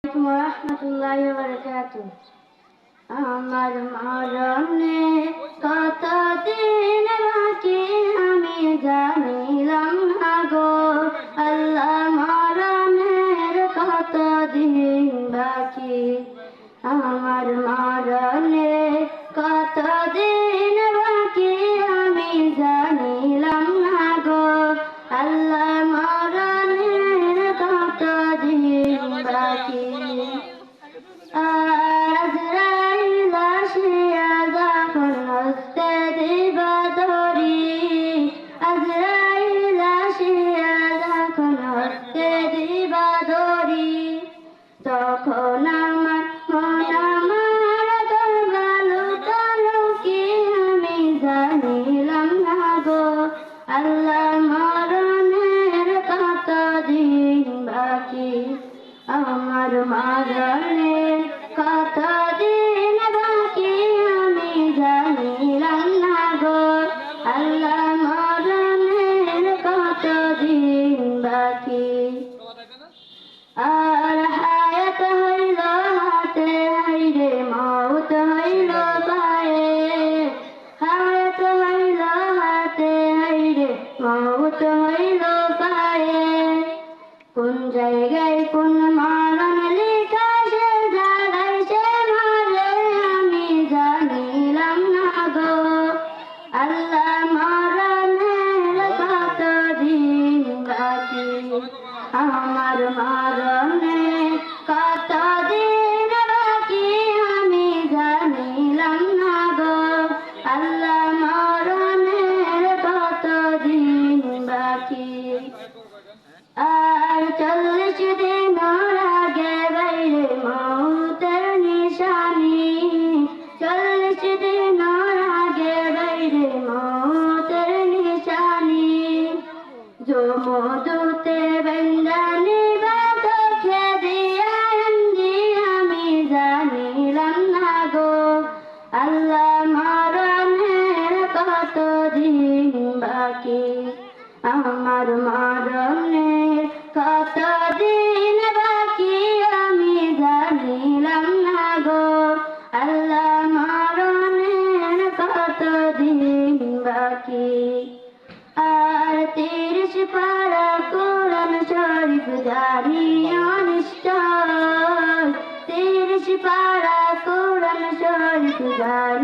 ওরহমতুল্লাহি ওয়াবারাকাতুহু। আমার মরণে কতদিন বাকি আমি জানিলাম না গো আল্লাহ, মরণের কতদিন বাকি আমার মরণে কতদিন বাকি আমি জানিলাম না গো আল্লাহ, মরণের কতদিন বাকি। আজরাইল আসিয়া যখন হস্তে দিবা ধরি, আজরাইল আসিয়া যখন হস্তে দিবা ধরি, তখন আমার মন আমার তলবালুকি আমি জানিলাম না গো আল্লাহ, মরণের কতদিন বাকি আমার মরণের কতদিন বাকি আমি জানিলাম না গো আল্লাহ, মরণের কতদিন বাকি। আর হায়াত হইল হাতে হাইরে মউত হইল পায়ে, হায়াত হইল হাতে হাইরে মউত হইল পায়ে, কোন জায়গায় কোন মরণ লেখা সে জায়গায় সে মারে আমি জানিলাম না গো আল্লাহ, মরণের কতদিন বাকি আমার মরণের কতদিন বাকি আমি জানিলাম না গো আল্লাহ, মরণের কতদিন বাকি। আর 40 দিন আগে বাইরে মউতের নিশানি, 40 দিন আগে বাইরে মউতের নিশানি, যমদূতে বন্দানি চোখে দিয়া আমি জানিলাম না গো আল্লাহ, মরণের কতদিন বাকি আমার মরণের কতদিন বাকি আমি জানিলাম না গো আল্লাহ, মরণের কতদিন বাকি। আর 30 পারা কোরআন শরীফ জারি অনিষ্ঠ, 30 পারা কোরআন শরীফ জারি